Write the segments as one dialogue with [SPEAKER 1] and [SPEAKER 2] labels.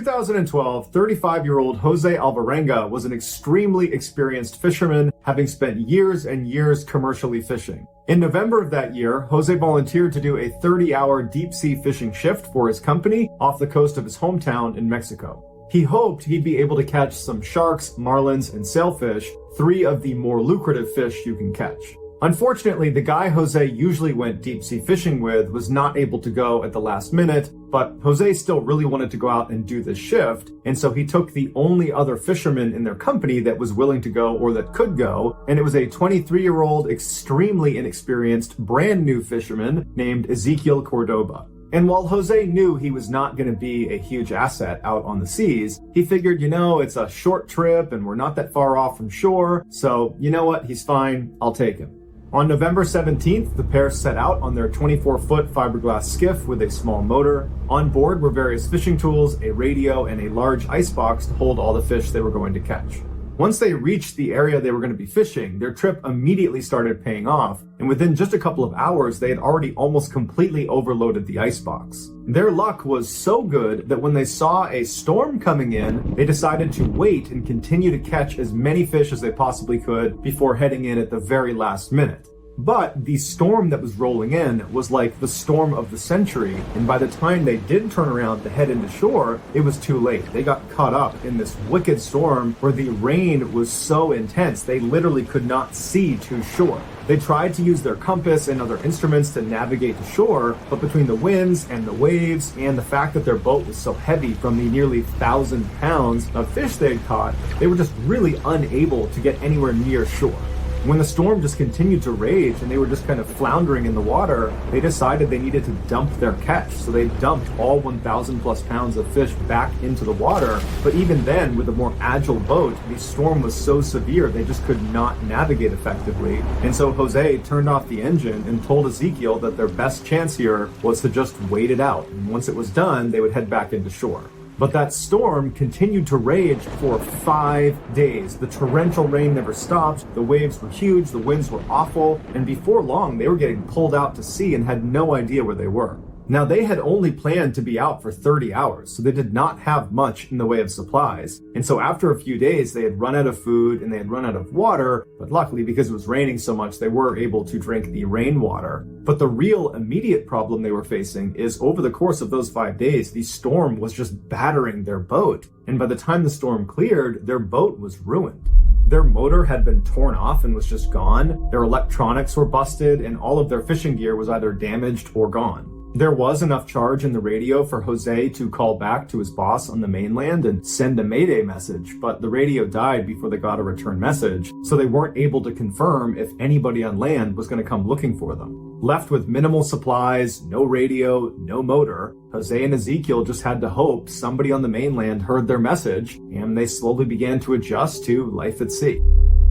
[SPEAKER 1] 2012, 35-year-old Jose Alvarenga was an extremely experienced fisherman, having spent years and years commercially fishing. In November of that year, Jose volunteered to do a 30-hour deep-sea fishing shift for his company off the coast of his hometown in Mexico. He hoped he'd be able to catch some sharks, marlins, and sailfish, three of the more lucrative fish you can catch. Unfortunately, the guy Jose usually went deep-sea fishing with was not able to go at the last minute, but Jose still really wanted to go out and do this shift, and so he took the only other fisherman in their company that was willing to go or that could go, and it was a 23-year-old, extremely inexperienced, brand new fisherman named Ezequiel Cordoba. And while Jose knew he was not going to be a huge asset out on the seas, he figured, it's a short trip and we're not that far off from shore, so you know what, he's fine, I'll take him. On November 17th, the pair set out on their 24-foot fiberglass skiff with a small motor. On board were various fishing tools, a radio, and a large icebox to hold all the fish they were going to catch. Once they reached the area they were going to be fishing, their trip immediately started paying off, and within just a couple of hours, they had already almost completely overloaded the icebox. Their luck was so good that when they saw a storm coming in, they decided to wait and continue to catch as many fish as they possibly could before heading in at the very last minute. But the storm that was rolling in was like the storm of the century, and by the time they did turn around to head into shore, it was too late. They got caught up in this wicked storm where the rain was so intense they literally could not see to shore. They tried to use their compass and other instruments to navigate to shore, but between the winds and the waves and the fact that their boat was so heavy from the nearly 1,000 pounds of fish they had caught, they were just really unable to get anywhere near shore. When the storm just continued to rage and they were just kind of floundering in the water, they decided they needed to dump their catch. So they dumped all 1,000 plus pounds of fish back into the water. But even then, with a more agile boat, the storm was so severe they just could not navigate effectively. And so Jose turned off the engine and told Ezequiel that their best chance here was to just wait it out. And once it was done, they would head back into shore. But that storm continued to rage for 5 days. The torrential rain never stopped, the waves were huge, the winds were awful, and before long they were getting pulled out to sea and had no idea where they were. Now, they had only planned to be out for 30 hours, so they did not have much in the way of supplies. And so after a few days, they had run out of food and they had run out of water, but luckily, because it was raining so much, they were able to drink the rainwater. But the real immediate problem they were facing is over the course of those 5 days, the storm was just battering their boat. And by the time the storm cleared, their boat was ruined. Their motor had been torn off and was just gone. Their electronics were busted and all of their fishing gear was either damaged or gone. There was enough charge in the radio for Jose to call back to his boss on the mainland and send a mayday message, but the radio died before they got a return message, so they weren't able to confirm if anybody on land was going to come looking for them. Left with minimal supplies, no radio, no motor, Jose and Ezequiel just had to hope somebody on the mainland heard their message, and they slowly began to adjust to life at sea.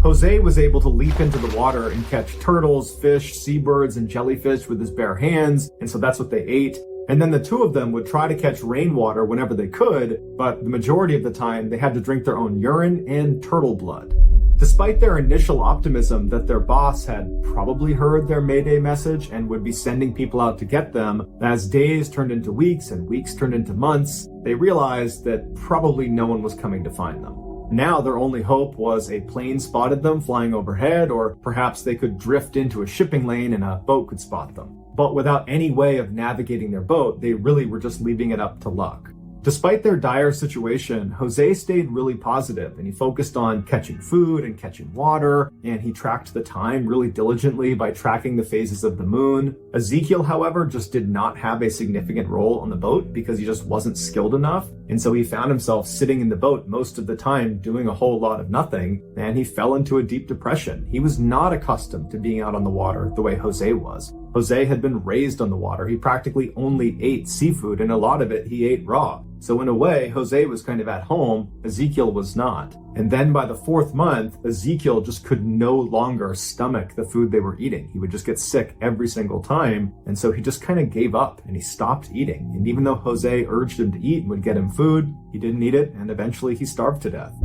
[SPEAKER 1] Jose was able to leap into the water and catch turtles, fish, seabirds, and jellyfish with his bare hands, and so that's what they ate. And then the two of them would try to catch rainwater whenever they could, but the majority of the time they had to drink their own urine and turtle blood. Despite their initial optimism that their boss had probably heard their mayday message and would be sending people out to get them, as days turned into weeks and weeks turned into months, they realized that probably no one was coming to find them. Now their only hope was a plane spotted them flying overhead, or perhaps they could drift into a shipping lane and a boat could spot them. But without any way of navigating their boat, they really were just leaving it up to luck. Despite their dire situation, Jose stayed really positive and he focused on catching food and catching water, and he tracked the time really diligently by tracking the phases of the moon. Ezequiel, however, just did not have a significant role on the boat because he just wasn't skilled enough, and so he found himself sitting in the boat most of the time doing a whole lot of nothing, and he fell into a deep depression. He was not accustomed to being out on the water the way Jose was. Jose had been raised on the water. He practically only ate seafood, and a lot of it he ate raw. So in a way, Jose was kind of at home, Ezequiel was not. And then by the 4th month, Ezequiel just could no longer stomach the food they were eating. He would just get sick every single time. And so he just kind of gave up and he stopped eating. And even though Jose urged him to eat and would get him food, he didn't eat it, and eventually he starved to death.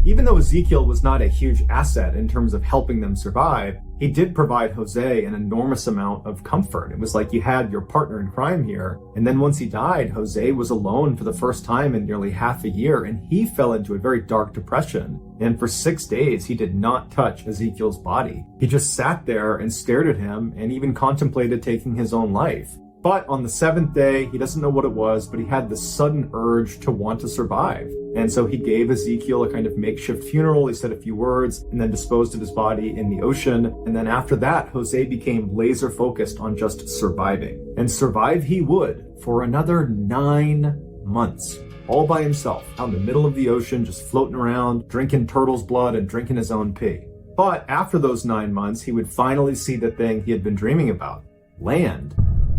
[SPEAKER 1] Even though Ezequiel was not a huge asset in terms of helping them survive, he did provide Jose an enormous amount of comfort. It was like you had your partner in crime here. And then once he died, Jose was alone for the first time in nearly half a year, and he fell into a very dark depression. And for 6 days, he did not touch Ezekiel's body. He just sat there and stared at him and even contemplated taking his own life. But on the 7th day, he doesn't know what it was, but he had this sudden urge to want to survive. And so he gave Ezekiel a kind of makeshift funeral. He said a few words and then disposed of his body in the ocean. And then after that, Jose became laser focused on just surviving. And survive he would for another 9 months, all by himself, out in the middle of the ocean, just floating around, drinking turtle's blood and drinking his own pee. But after those 9 months, he would finally see the thing he had been dreaming about: land.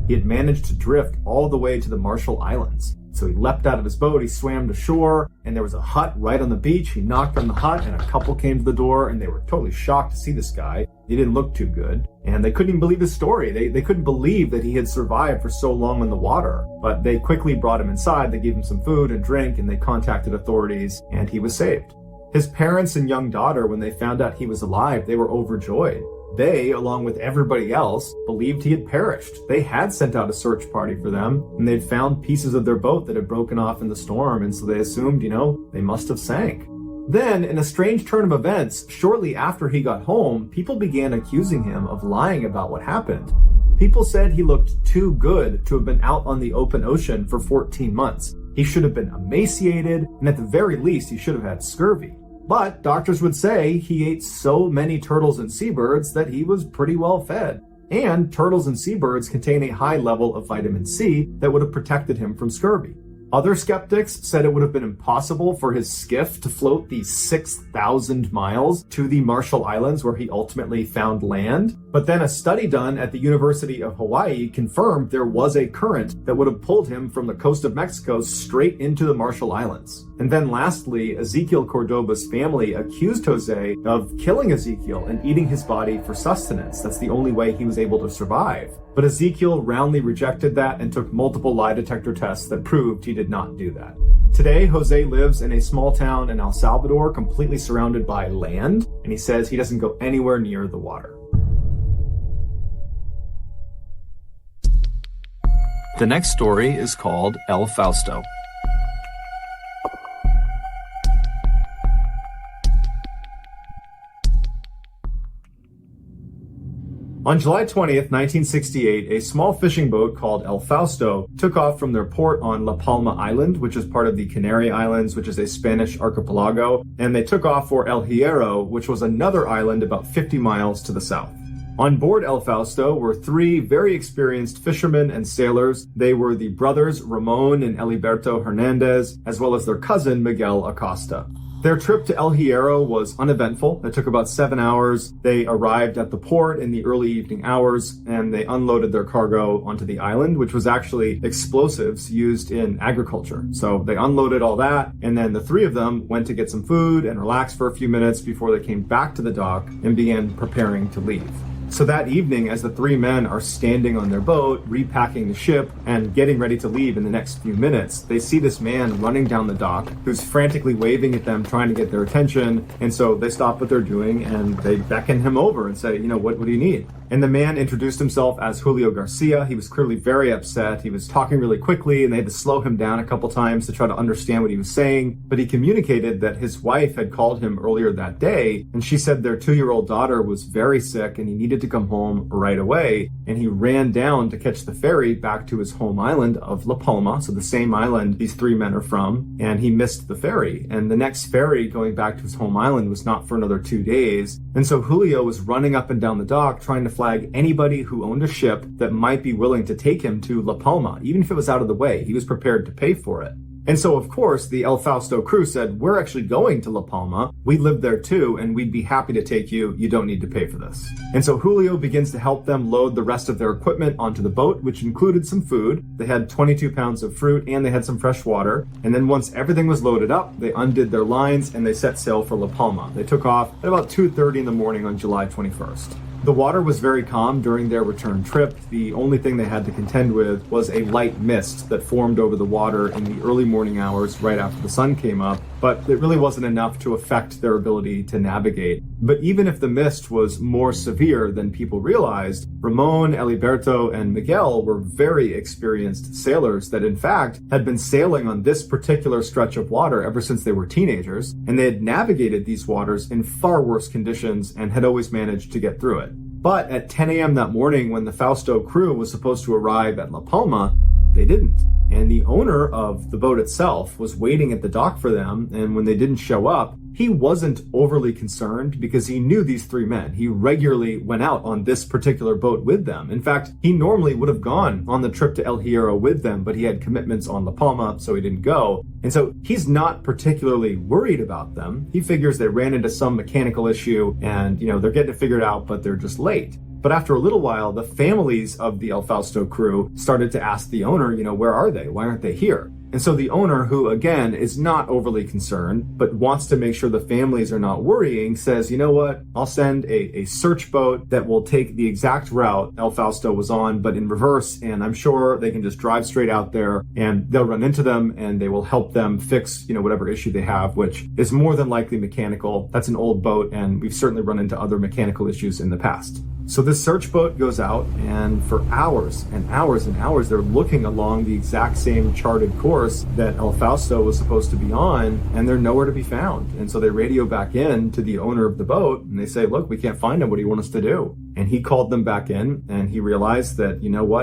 [SPEAKER 1] He had managed to drift all the way to the Marshall Islands. So he leapt out of his boat, he swam to shore, and there was a hut right on the beach. He knocked on the hut, and a couple came to the door, and they were totally shocked to see this guy. He didn't look too good, and they couldn't even believe his story. They couldn't believe that he had survived for so long in the water. But they quickly brought him inside, they gave him some food and drink, and they contacted authorities, and he was saved. His parents and young daughter, when they found out he was alive, they were overjoyed. They, along with everybody else, believed he had perished. They had sent out a search party for them, and they'd found pieces of their boat that had broken off in the storm, and so they assumed, they must have sank. Then, in a strange turn of events, shortly after he got home, people began accusing him of lying about what happened. People said he looked too good to have been out on the open ocean for 14 months. He should have been emaciated, and at the very least, he should have had scurvy. But doctors would say he ate so many turtles and seabirds that he was pretty well fed. And turtles and seabirds contain a high level of vitamin C that would have protected him from scurvy. Other skeptics said it would have been impossible for his skiff to float the 6,000 miles to the Marshall Islands where he ultimately found land. But then a study done at the University of Hawaii confirmed there was a current that would have pulled him from the coast of Mexico straight into the Marshall Islands. And then lastly, Ezekiel Cordoba's family accused Jose of killing Ezekiel and eating his body for sustenance. That's the only way he was able to survive. But Ezekiel roundly rejected that and took multiple lie detector tests that proved he did not do that. Today, Jose lives in a small town in El Salvador, completely surrounded by land, and he says he doesn't go anywhere near the water.
[SPEAKER 2] The next story is called El Fausto.
[SPEAKER 1] On July 20th, 1968, a small fishing boat called El Fausto took off from their port on La Palma Island, which is part of the Canary Islands, which is a Spanish archipelago, and they took off for El Hierro, which was another island about 50 miles to the south. On board El Fausto were 3 very experienced fishermen and sailors. They were the brothers Ramon and Eliberto Hernandez, as well as their cousin Miguel Acosta. Their trip to El Hierro was uneventful. It took about 7 hours. They arrived at the port in the early evening hours, and they unloaded their cargo onto the island, which was actually explosives used in agriculture. So they unloaded all that, and then the 3 of them went to get some food and relax for a few minutes before they came back to the dock and began preparing to leave. So that evening, as the 3 men are standing on their boat, repacking the ship, and getting ready to leave in the next few minutes, they see this man running down the dock who's frantically waving at them, trying to get their attention. And so they stop what they're doing and they beckon him over and say, what do you need? And the man introduced himself as Julio Garcia. He was clearly very upset. He was talking really quickly, and they had to slow him down a couple times to try to understand what he was saying. But he communicated that his wife had called him earlier that day, and she said their 2-year-old daughter was very sick and he needed to come home right away. And he ran down to catch the ferry back to his home island of La Palma, so the same island these 3 men are from, and he missed the ferry. And the next ferry going back to his home island was not for another 2 days. And so Julio was running up and down the dock trying to flag anybody who owned a ship that might be willing to take him to La Palma, even if it was out of the way. He was prepared to pay for it. And so, of course, the El Fausto crew said, we're actually going to La Palma. We live there too, and we'd be happy to take you. You don't need to pay for this. And so Julio begins to help them load the rest of their equipment onto the boat, which included some food. They had 22 pounds of fruit and they had some fresh water. And then once everything was loaded up, they undid their lines and they set sail for La Palma. They took off at about 2:30 in the morning on July 21st. The water was very calm during their return trip. The only thing they had to contend with was a light mist that formed over the water in the early morning hours right after the sun came up. but it really wasn't enough to affect their ability to navigate. But even if the mist was more severe than people realized, Ramon, Eliberto, and Miguel were very experienced sailors that in fact had been sailing on this particular stretch of water ever since they were teenagers, and they had navigated these waters in far worse conditions and had always managed to get through it. But at 10 a.m. that morning, when the Fausto crew was supposed to arrive at La Palma, they didn't. And the owner of the boat itself was waiting at the dock for them, and when they didn't show up, he wasn't overly concerned because he knew these three men. He regularly went out on this particular boat with them. In fact, he normally would have gone on the trip to El Hierro with them, but he had commitments on La Palma, so he didn't go. And so he's not particularly worried about them. He figures they ran into some mechanical issue and, they're getting it figured out, but they're just late. But after a little while, the families of the El Fausto crew started to ask the owner, where are they? Why aren't they here? And so the owner, who again is not overly concerned, but wants to make sure the families are not worrying, says, you know what, I'll send a search boat that will take the exact route El Fausto was on, but in reverse. And I'm sure they can just drive straight out there and they'll run into them and they will help them fix, whatever issue they have, which is more than likely mechanical. That's an old boat, and we've certainly run into other mechanical issues in the past. So this search boat goes out, and for hours and hours and hours, they're looking along the exact same charted course that El Fausto was supposed to be on, and they're nowhere to be found. And so they radio back in to the owner of the boat, and they say, look, we can't find him. What do you want us to do? And he called them back in, and he realized that,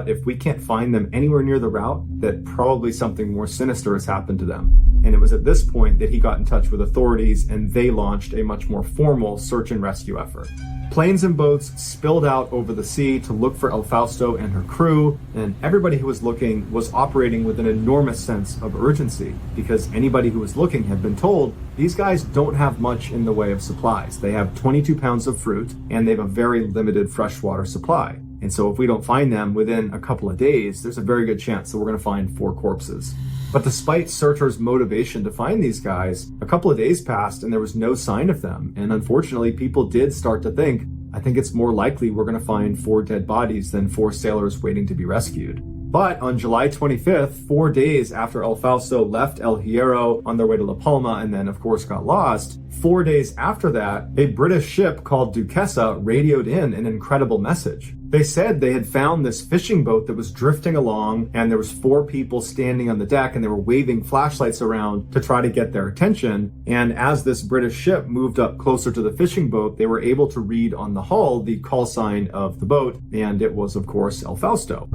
[SPEAKER 1] if we can't find them anywhere near the route, that probably something more sinister has happened to them. And it was at this point that he got in touch with authorities, and they launched a much more formal search and rescue effort. Planes and boats spilled out over the sea to look for El Fausto and her crew, and everybody who was looking was operating with an enormous sense of urgency, because anybody who was looking had been told these guys don't have much in the way of supplies. They have 22 pounds of fruit, and they have a very limited freshwater supply. And so if we don't find them within a couple of days, there's a very good chance that we're going to find 4 corpses. But despite searchers' motivation to find these guys, a couple of days passed and there was no sign of them. And unfortunately, people did start to think, I think it's more likely we're going to find 4 dead bodies than 4 sailors waiting to be rescued. But on July 25th, 4 days after El Fausto left El Hierro on their way to La Palma and then, of course, got lost, 4 days after that, a British ship called Duquesa radioed in an incredible message. They said they had found this fishing boat that was drifting along, and there was 4 people standing on the deck, and they were waving flashlights around to try to get their attention. And as this British ship moved up closer to the fishing boat, they were able to read on the hull the call sign of the boat, and it was, of course, El Fausto.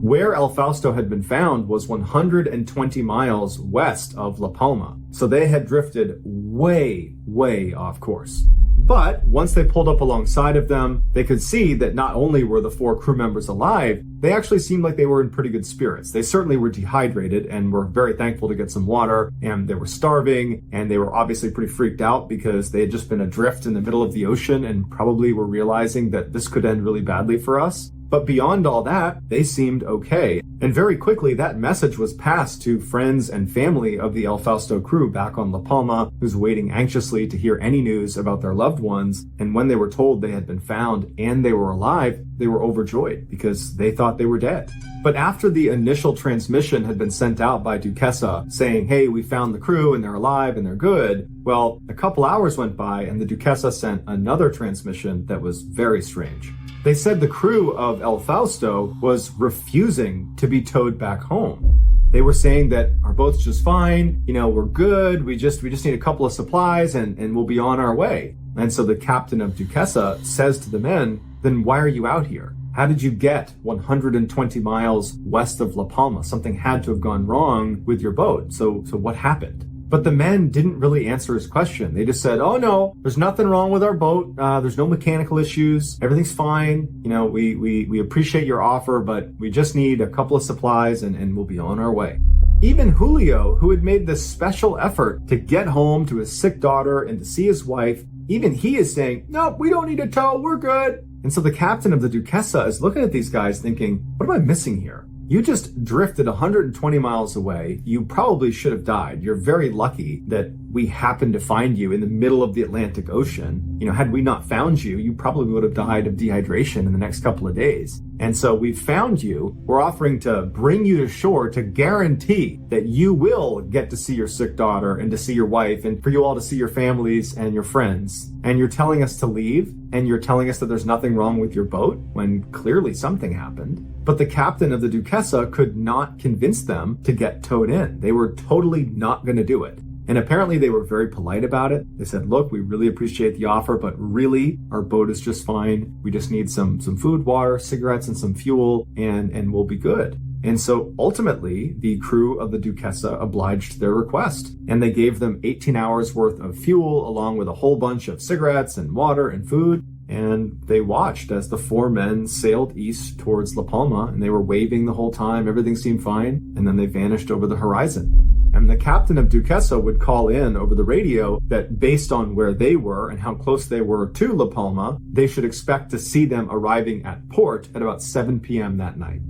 [SPEAKER 1] Where El Fausto had been found was 120 miles west of La Palma. So they had drifted way, way off course. But once they pulled up alongside of them, they could see that not only were the 4 crew members alive, they actually seemed like they were in pretty good spirits. They certainly were dehydrated and were very thankful to get some water, and they were starving, and they were obviously pretty freaked out because they had just been adrift in the middle of the ocean and probably were realizing that this could end really badly for us. But beyond all that, they seemed okay. And very quickly, that message was passed to friends and family of the El Fausto crew back on La Palma, who's waiting anxiously to hear any news about their loved ones. And when they were told they had been found and they were alive, they were overjoyed because they thought they were dead. But after the initial transmission had been sent out by Duquesa saying, hey, we found the crew and they're alive and they're good, well, a couple hours went by and the Duquesa sent another transmission that was very strange. They said the crew of El Fausto was refusing to be towed back home. They were saying that our boat's just fine, we're good, we just need a couple of supplies and we'll be on our way. And so the captain of Duquesa says to the men, then why are you out here? How did you get 120 miles west of La Palma? Something had to have gone wrong with your boat. So what happened? But the men didn't really answer his question. They just said, oh no, there's nothing wrong with our boat. There's no mechanical issues. Everything's fine. We appreciate your offer, but we just need a couple of supplies and we'll be on our way. Even Julio, who had made this special effort to get home to his sick daughter and to see his wife, even he is saying, no, we don't need a tow, we're good. And so the captain of the Duquesa is looking at these guys thinking, what am I missing here? You just drifted 120 miles away. You probably should have died. You're very lucky that we happened to find you in the middle of the Atlantic Ocean. Had we not found you, you probably would have died of dehydration in the next couple of days. And so we found you. We're offering to bring you to shore to guarantee that you will get to see your sick daughter and to see your wife and for you all to see your families and your friends. And you're telling us to leave, and you're telling us that there's nothing wrong with your boat when clearly something happened. But the captain of the Duquesa could not convince them to get towed in. They were totally not going to do it. And apparently they were very polite about it. They said, look, we really appreciate the offer, but really our boat is just fine. We just need some food, water, cigarettes, and some fuel, and we'll be good. And so ultimately the crew of the Duquesa obliged their request, and they gave them 18 hours worth of fuel along with a whole bunch of cigarettes and water and food. And they watched as the four men sailed east towards La Palma, and they were waving the whole time. Everything seemed fine. And then they vanished over the horizon. And the captain of Duquesa would call in over the radio that based on where they were and how close they were to La Palma, they should expect to see them arriving at port at about 7 p.m. that night.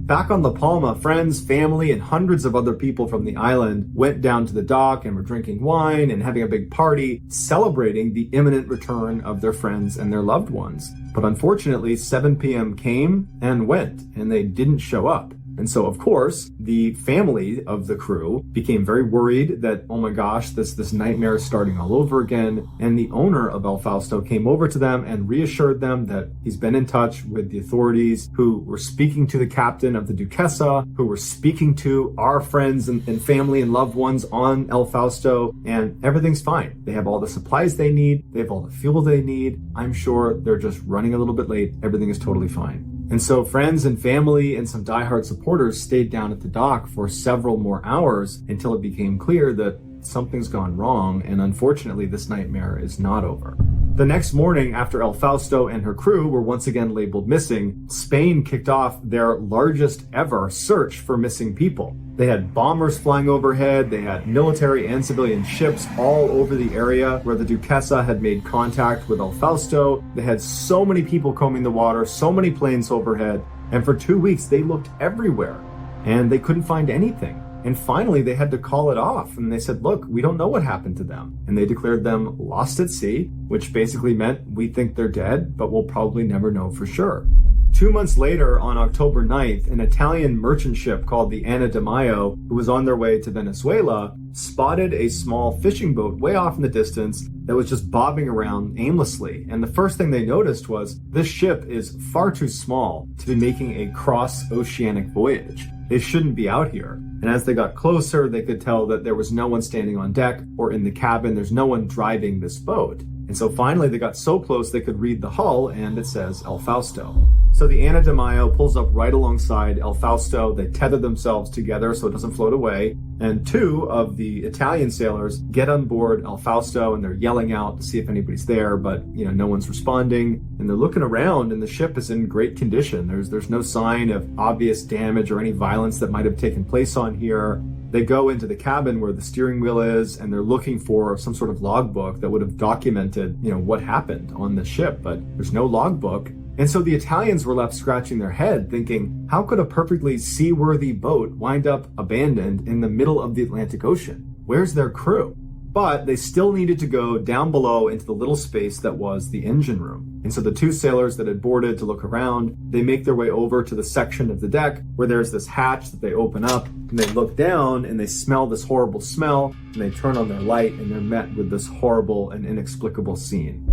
[SPEAKER 1] Back on La Palma, friends, family, and hundreds of other people from the island went down to the dock and were drinking wine and having a big party, celebrating the imminent return of their friends and their loved ones. But unfortunately, 7 p.m. came and went, and they didn't show up. And so, of course, the family of the crew became very worried that, oh my gosh, this nightmare is starting all over again. And the owner of El Fausto came over to them and reassured them that he's been in touch with the authorities who were speaking to the captain of the Duquesa, who were speaking to our friends and family and loved ones on El Fausto, and everything's fine. They have all the supplies they need. They have all the fuel they need. I'm sure they're just running a little bit late. Everything is totally fine. And so friends and family and some diehard supporters stayed down at the dock for several more hours until it became clear that something's gone wrong, and unfortunately this nightmare is not over. The next morning, after El Fausto and her crew were once again labeled missing, Spain kicked off their largest ever search for missing people. They had bombers flying overhead, they had military and civilian ships all over the area where the Duquesa had made contact with El Fausto. They had so many people combing the water, so many planes overhead, and for 2 weeks they looked everywhere, and they couldn't find anything. And finally, they had to call it off, and they said, look, we don't know what happened to them. And they declared them lost at sea, which basically meant we think they're dead, but we'll probably never know for sure. 2 months later, on October 9th, an Italian merchant ship called the Anna de Mayo, who was on their way to Venezuela, spotted a small fishing boat way off in the distance that was just bobbing around aimlessly. And the first thing they noticed was this ship is far too small to be making a cross-oceanic voyage. They shouldn't be out here. And as they got closer, they could tell that there was no one standing on deck or in the cabin. There's no one driving this boat. And so finally they got so close they could read the hull, and it says El Fausto. So the Anna de Mayo pulls up right alongside El Fausto. They tether themselves together so it doesn't float away. And two of the Italian sailors get on board El Fausto, and they're yelling out to see if anybody's there, but no one's responding. And they're looking around, and the ship is in great condition. There's no sign of obvious damage or any violence that might have taken place on here. They go into the cabin where the steering wheel is, and they're looking for some sort of logbook that would have documented, what happened on the ship, but there's no logbook. And so the Italians were left scratching their head thinking, how could a perfectly seaworthy boat wind up abandoned in the middle of the Atlantic Ocean? Where's their crew? But they still needed to go down below into the little space that was the engine room. And so the two sailors that had boarded to look around, they make their way over to the section of the deck where there's this hatch that they open up, and they look down and they smell this horrible smell, and they turn on their light, and they're met with this horrible and inexplicable scene.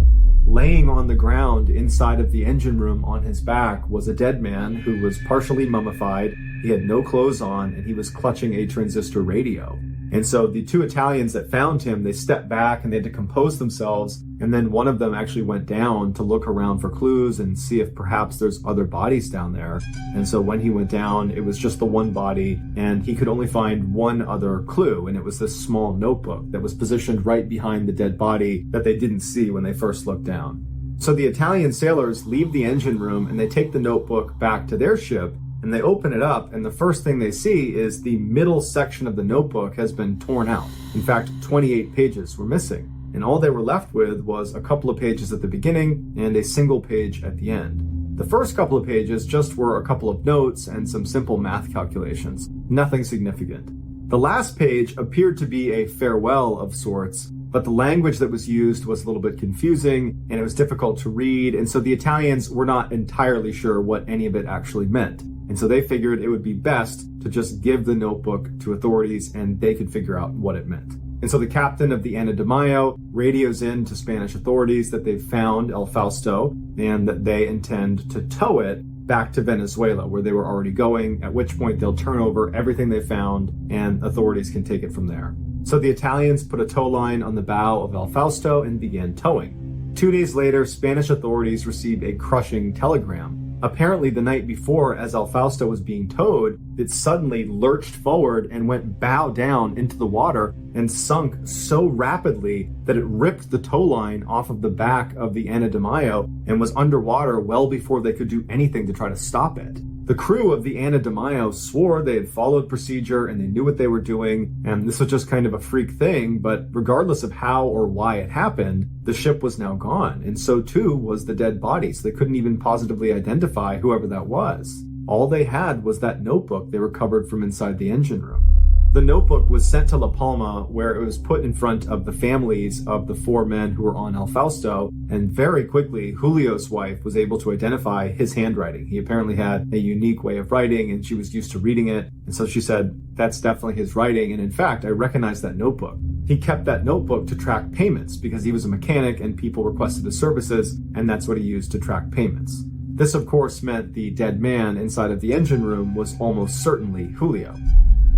[SPEAKER 1] Laying on the ground inside of the engine room on his back was a dead man who was partially mummified. He had no clothes on, and he was clutching a transistor radio. And so the two Italians that found him, they stepped back and they had to compose themselves. And then one of them actually went down to look around for clues and see if perhaps there's other bodies down there. And so when he went down, it was just the one body, and he could only find one other clue. And it was this small notebook that was positioned right behind the dead body that they didn't see when they first looked down. So the Italian sailors leave the engine room and they take the notebook back to their ship. And they open it up, and the first thing they see is the middle section of the notebook has been torn out. In fact, 28 pages were missing. And all they were left with was a couple of pages at the beginning and a single page at the end. The first couple of pages just were a couple of notes and some simple math calculations. Nothing significant. The last page appeared to be a farewell of sorts, but the language that was used was a little bit confusing and it was difficult to read, and so the Italians were not entirely sure what any of it actually meant. And so they figured it would be best to just give the notebook to authorities and they could figure out what it meant. And so the captain of the Ana de Mayo radios in to Spanish authorities that they've found El Fausto and that they intend to tow it back to Venezuela, where they were already going, at which point they'll turn over everything they found and authorities can take it from there. So the Italians put a tow line on the bow of El Fausto and began towing. 2 days later, Spanish authorities received a crushing telegram. Apparently the night before, as El Fausto was being towed, it suddenly lurched forward and went bow down into the water and sunk so rapidly that it ripped the tow line off of the back of the Ana de Mayo and was underwater well before they could do anything to try to stop it. The crew of the Ana de Mayo swore they had followed procedure and they knew what they were doing, and this was just kind of a freak thing, but regardless of how or why it happened, the ship was now gone, and so too was the dead body, so they couldn't even positively identify whoever that was. All they had was that notebook they recovered from inside the engine room. The notebook was sent to La Palma, where it was put in front of the families of the 4 men who were on El Fausto, and very quickly, Julio's wife was able to identify his handwriting. He apparently had a unique way of writing, and she was used to reading it, and so she said, that's definitely his writing, and in fact, I recognize that notebook. He kept that notebook to track payments, because he was a mechanic and people requested his services, and that's what he used to track payments. This, of course, meant the dead man inside of the engine room was almost certainly Julio.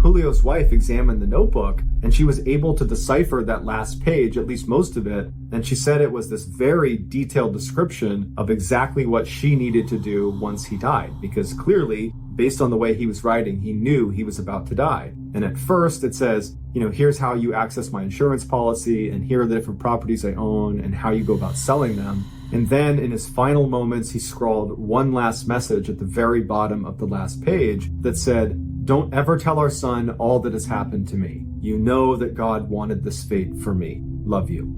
[SPEAKER 1] Julio's wife examined the notebook and she was able to decipher that last page, at least most of it, and she said it was this very detailed description of exactly what she needed to do once he died, because clearly, based on the way he was writing, he knew he was about to die. And at first it says, here's how you access my insurance policy, and here are the different properties I own, and how you go about selling them. And then in his final moments, he scrawled one last message at the very bottom of the last page that said, don't ever tell our son all that has happened to me. You know that God wanted this fate for me. Love you.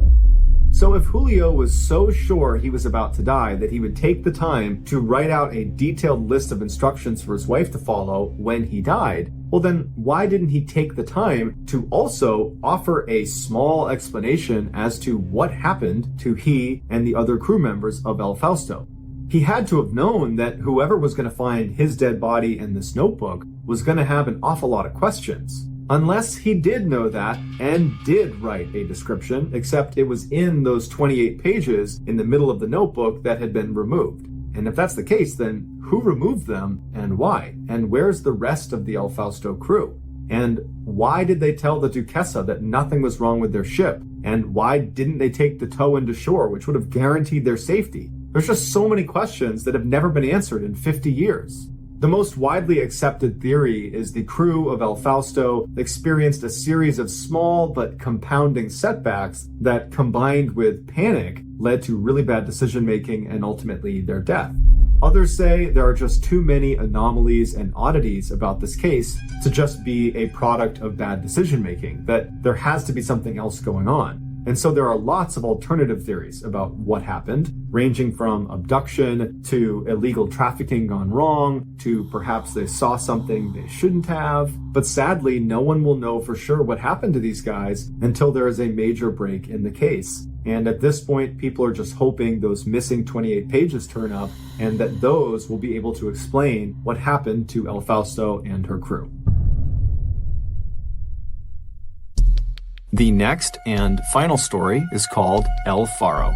[SPEAKER 1] So if Julio was so sure he was about to die that he would take the time to write out a detailed list of instructions for his wife to follow when he died, well then why didn't he take the time to also offer a small explanation as to what happened to he and the other crew members of El Fausto? He had to have known that whoever was going to find his dead body in this notebook was going to have an awful lot of questions. Unless he did know that and did write a description, except it was in those 28 pages in the middle of the notebook that had been removed. And if that's the case, then who removed them and why? And where's the rest of the El Fausto crew? And why did they tell the Duquesa that nothing was wrong with their ship? And why didn't they take the tow into shore, which would have guaranteed their safety? There's just so many questions that have never been answered in 50 years. The most widely accepted theory is the crew of El Fausto experienced a series of small but compounding setbacks that, combined with panic, led to really bad decision-making and ultimately their death. Others say there are just too many anomalies and oddities about this case to just be a product of bad decision-making, that there has to be something else going on. And so there are lots of alternative theories about what happened, ranging from abduction to illegal trafficking gone wrong, to perhaps they saw something they shouldn't have. But sadly, no one will know for sure what happened to these guys until there is a major break in the case. And at this point, people are just hoping those missing 28 pages turn up and that those will be able to explain what happened to El Fausto and her crew.
[SPEAKER 2] The next and final story is called El Faro.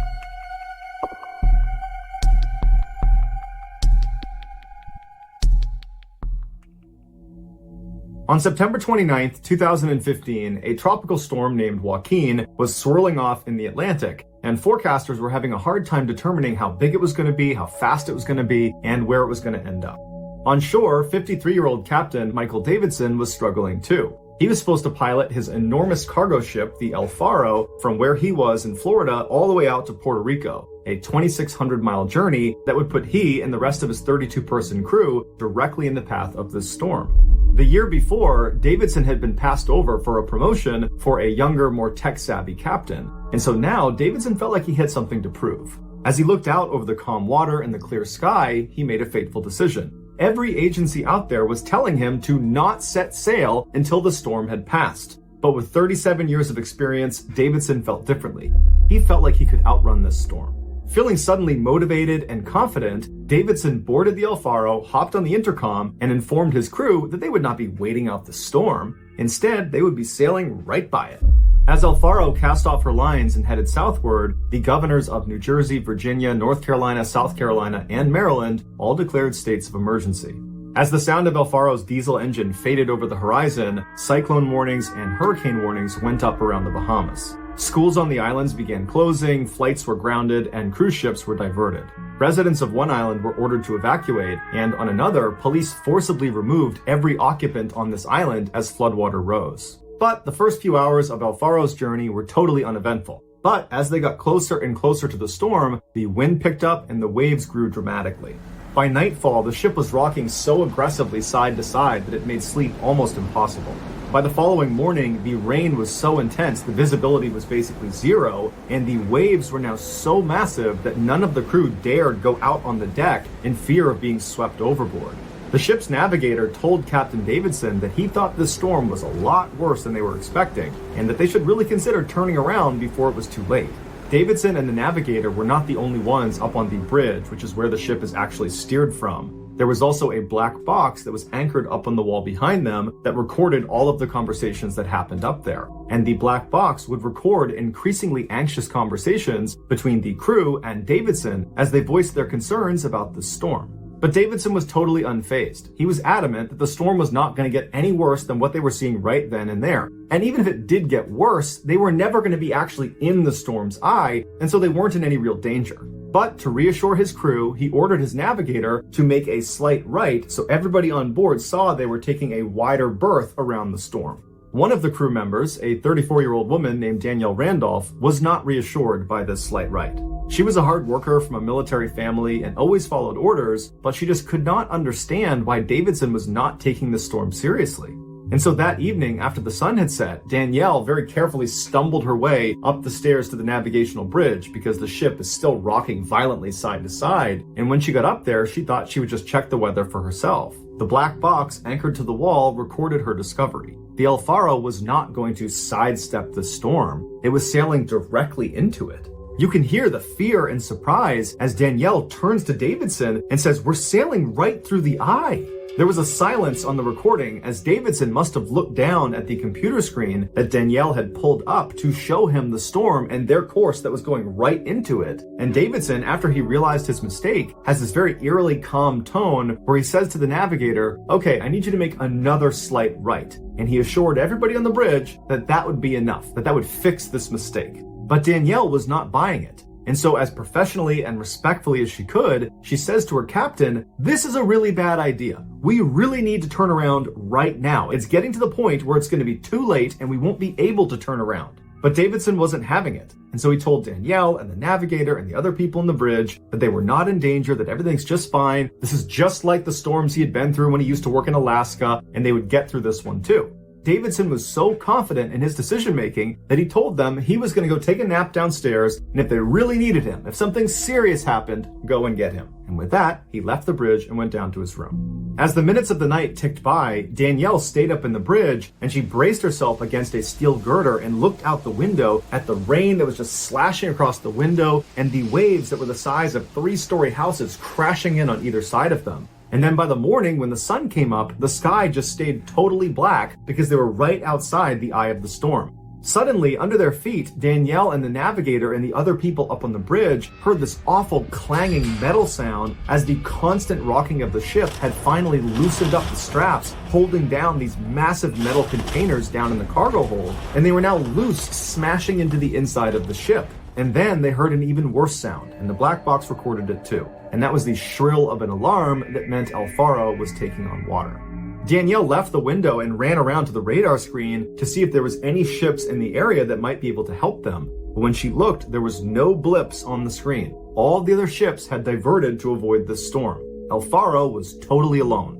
[SPEAKER 1] On September 29th, 2015, a tropical storm named Joaquin was swirling off in the Atlantic, and forecasters were having a hard time determining how big it was going to be, how fast it was going to be, and where it was going to end up. On shore, 53-year-old Captain Michael Davidson was struggling too. He was supposed to pilot his enormous cargo ship, the El Faro, from where he was in Florida all the way out to Puerto Rico, a 2,600-mile journey that would put he and the rest of his 32-person crew directly in the path of this storm. The year before, Davidson had been passed over for a promotion for a younger, more tech-savvy captain, and so now Davidson felt like he had something to prove. As he looked out over the calm water and the clear sky, he made a fateful decision. every agency out there was telling him to not set sail until the storm had passed. But with 37 years of experience, Davidson felt differently. He felt like he could outrun this storm. Feeling suddenly motivated and confident, Davidson boarded the El Faro, hopped on the intercom, and informed his crew that they would not be waiting out the storm. Instead, they would be sailing right by it. As El Faro cast off her lines and headed southward, the governors of New Jersey, Virginia, North Carolina, South Carolina, and Maryland all declared states of emergency. As the sound of El Faro's diesel engine faded over the horizon, cyclone warnings and hurricane warnings went up around the Bahamas. Schools on the islands began closing, flights were grounded, and cruise ships were diverted. Residents of one island were ordered to evacuate, and on another, police forcibly removed every occupant on this island as floodwater rose. But the first few hours of El Faro's journey were totally uneventful. But as they got closer and closer to the storm, the wind picked up and the waves grew dramatically. By nightfall, the ship was rocking so aggressively side to side that it made sleep almost impossible. By the following morning, the rain was so intense, the visibility was basically zero, and the waves were now so massive that none of the crew dared go out on the deck in fear of being swept overboard. The ship's navigator told Captain Davidson that he thought this storm was a lot worse than they were expecting, and that they should really consider turning around before it was too late. Davidson and the navigator were not the only ones up on the bridge, which is where the ship is actually steered from. There was also a black box that was anchored up on the wall behind them that recorded all of the conversations that happened up there. And the black box would record increasingly anxious conversations between the crew and Davidson as they voiced their concerns about the storm. But Davidson was totally unfazed. He was adamant that the storm was not going to get any worse than what they were seeing right then and there. And even if it did get worse, they were never going to be actually in the storm's eye, and so they weren't in any real danger. But to reassure his crew, he ordered his navigator to make a slight right so everybody on board saw they were taking a wider berth around the storm. One of the crew members, a 34-year-old woman named Danielle Randolph, was not reassured by this slight right. She was a hard worker from a military family and always followed orders, but she just could not understand why Davidson was not taking the storm seriously. And so that evening, after the sun had set, Danielle very carefully stumbled her way up the stairs to the navigational bridge because the ship is still rocking violently side to side. And when she got up there, she thought she would just check the weather for herself. The black box anchored to the wall recorded her discovery. The El Faro was not going to sidestep the storm. It was sailing directly into it. You can hear the fear and surprise as Danielle turns to Davidson and says, "We're sailing right through the eye." There was a silence on the recording as Davidson must have looked down at the computer screen that Danielle had pulled up to show him the storm and their course that was going right into it. And Davidson, after he realized his mistake, has this very eerily calm tone where he says to the navigator, "Okay, I need you to make another slight right." And he assured everybody on the bridge that that would be enough, that would fix this mistake. But Danielle was not buying it. And so as professionally and respectfully as she could, she says to her captain, "This is a really bad idea. We really need to turn around right now. It's getting to the point where it's going to be too late and we won't be able to turn around." But Davidson wasn't having it. And so he told Danielle and the navigator and the other people on the bridge that they were not in danger, that everything's just fine. This is just like the storms he had been through when he used to work in Alaska, and they would get through this one too. Davidson was so confident in his decision-making that he told them he was going to go take a nap downstairs, and if they really needed him, if something serious happened, go and get him. And with that, he left the bridge and went down to his room. As the minutes of the night ticked by, Danielle stayed up in the bridge, and she braced herself against a steel girder and looked out the window at the rain that was just slashing across the window and the waves that were the size of 3-story houses crashing in on either side of them. And then by the morning, when the sun came up, the sky just stayed totally black because they were right outside the eye of the storm. Suddenly, under their feet, Danielle and the navigator and the other people up on the bridge heard this awful clanging metal sound as the constant rocking of the ship had finally loosened up the straps, holding down these massive metal containers down in the cargo hold, and they were now loose, smashing into the inside of the ship. And then they heard an even worse sound, and the black box recorded it too. And that was the shrill of an alarm that meant El Faro was taking on water. Danielle left the window and ran around to the radar screen to see if there was any ships in the area that might be able to help them. But when she looked, there was no blips on the screen. All the other ships had diverted to avoid this storm. El Faro was totally alone.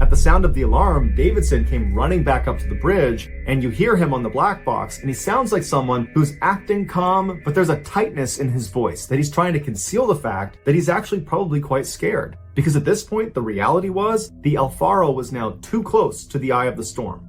[SPEAKER 1] At the sound of the alarm, Davidson came running back up to the bridge, and you hear him on the black box, and he sounds like someone who's acting calm, but there's a tightness in his voice that he's trying to conceal the fact that he's actually probably quite scared. Because at this point, the reality was the Alfaro was now too close to the eye of the storm.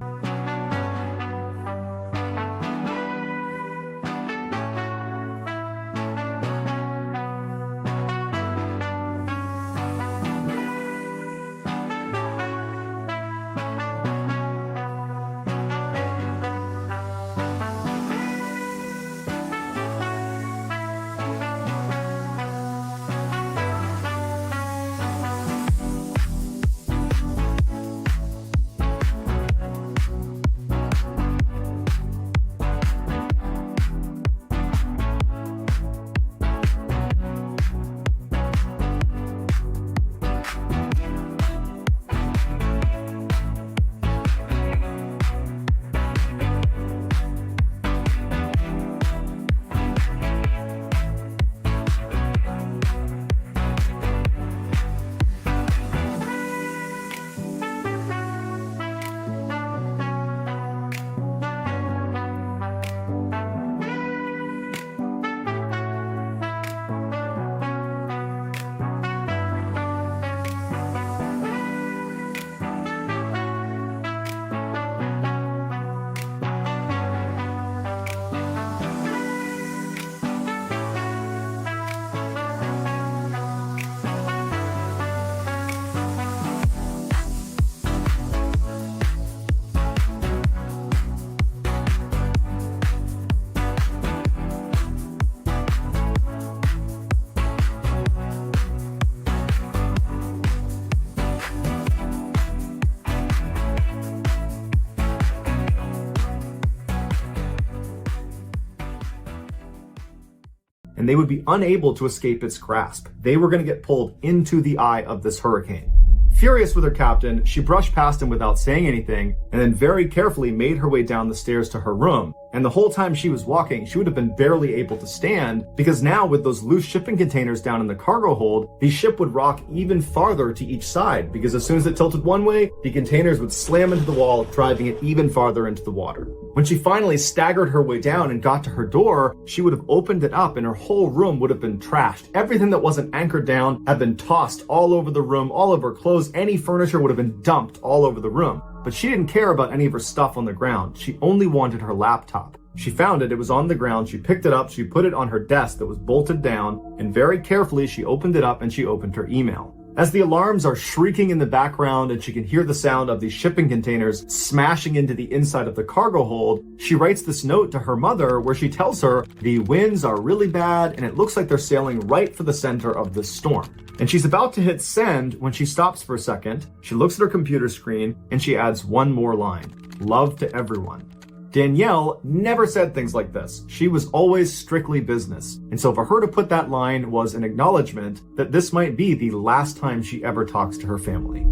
[SPEAKER 1] And they would be unable to escape its grasp. They were going to get pulled into the eye of this hurricane. Furious with her captain, she brushed past him without saying anything, and then very carefully made her way down the stairs to her room. And the whole time she was walking, she would have been barely able to stand, because now with those loose shipping containers down in the cargo hold, the ship would rock even farther to each side, because as soon as it tilted one way, the containers would slam into the wall, driving it even farther into the water. When she finally staggered her way down and got to her door, she would have opened it up and her whole room would have been trashed. Everything that wasn't anchored down had been tossed all over the room, all of her clothes, any furniture would have been dumped all over the room. But she didn't care about any of her stuff on the ground. She only wanted her laptop. She found it, it was on the ground, she picked it up, she put it on her desk that was bolted down, and very carefully she opened it up and she opened her email. As the alarms are shrieking in the background and she can hear the sound of these shipping containers smashing into the inside of the cargo hold, she writes this note to her mother where she tells her the winds are really bad and it looks like they're sailing right for the center of this storm. And she's about to hit send when she stops for a second, she looks at her computer screen and she adds one more line. Love to everyone. Danielle never said things like this. She was always strictly business. And so for her to put that line was an acknowledgement that this might be the last time she ever talks to her family.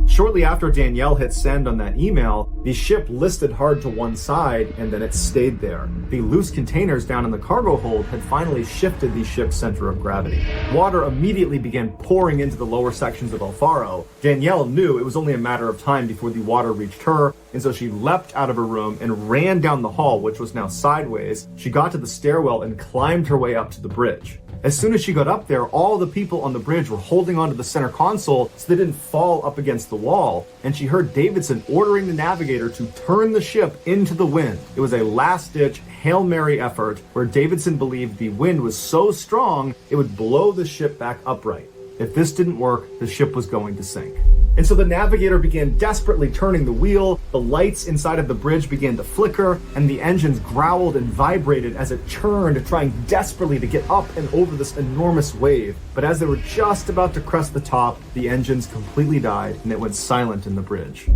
[SPEAKER 1] Shortly after Danielle hit send on that email, the ship listed hard to one side and then it stayed there. The loose containers down in the cargo hold had finally shifted the ship's center of gravity. Water immediately began pouring into the lower sections of Alfaro. Danielle knew it was only a matter of time before the water reached her, and so she leapt out of her room and ran down the hall, which was now sideways. She got to the stairwell and climbed her way up to the bridge. As soon as she got up there, all the people on the bridge were holding onto the center console so they didn't fall up against the wall, and she heard Davidson ordering the navigator to turn the ship into the wind. It was a last-ditch Hail Mary effort where Davidson believed the wind was so strong it would blow the ship back upright. If this didn't work, the ship was going to sink. And so the navigator began desperately turning the wheel, the lights inside of the bridge began to flicker, and the engines growled and vibrated as it churned, trying desperately to get up and over this enormous wave. But as they were just about to crest the top, the engines completely died and it went silent in the bridge.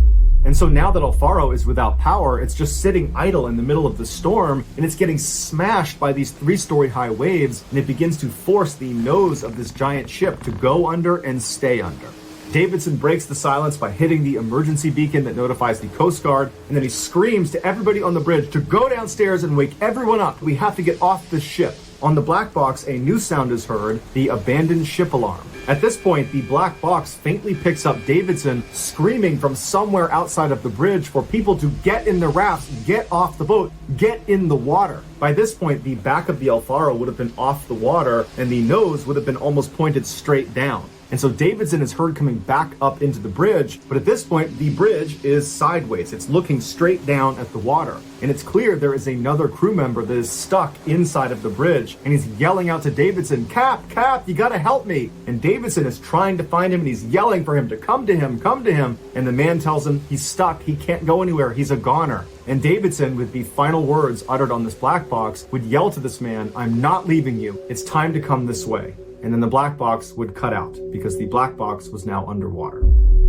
[SPEAKER 1] And so now that Alfaro is without power, it's just sitting idle in the middle of the storm, and it's getting smashed by these 3-story high waves, and it begins to force the nose of this giant ship to go under and stay under. Davidson breaks the silence by hitting the emergency beacon that notifies the Coast Guard, and then he screams to everybody on the bridge to go downstairs and wake everyone up. We have to get off this ship. On the black box, a new sound is heard, the abandoned ship alarm. At this point, the black box faintly picks up Davidson screaming from somewhere outside of the bridge for people to get in the rafts, get off the boat, get in the water. By this point, the back of the El Faro would have been off the water and the nose would have been almost pointed straight down. And so Davidson is heard coming back up into the bridge, but at this point, the bridge is sideways. It's looking straight down at the water. And it's clear there is another crew member that is stuck inside of the bridge, and he's yelling out to Davidson, Cap, you gotta help me. And Davidson is trying to find him, and he's yelling for him to come to him. And the man tells him he's stuck, he can't go anywhere, he's a goner. And Davidson, with the final words uttered on this black box, would yell to this man, I'm not leaving you, it's time to come this way. And then the black box would cut out because the black box was now underwater.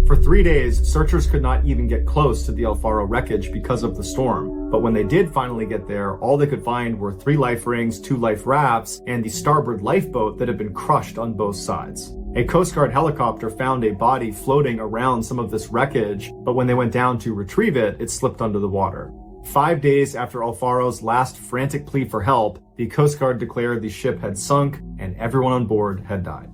[SPEAKER 1] For 3 days, searchers could not even get close to the El Faro wreckage because of the storm. But when they did finally get there, all they could find were 3 life rings, 2 life rafts, and the starboard lifeboat that had been crushed on both sides. A Coast Guard helicopter found a body floating around some of this wreckage, but when they went down to retrieve it, it slipped under the water. 5 days after El Faro's last frantic plea for help, the Coast Guard declared the ship had sunk and everyone on board had died.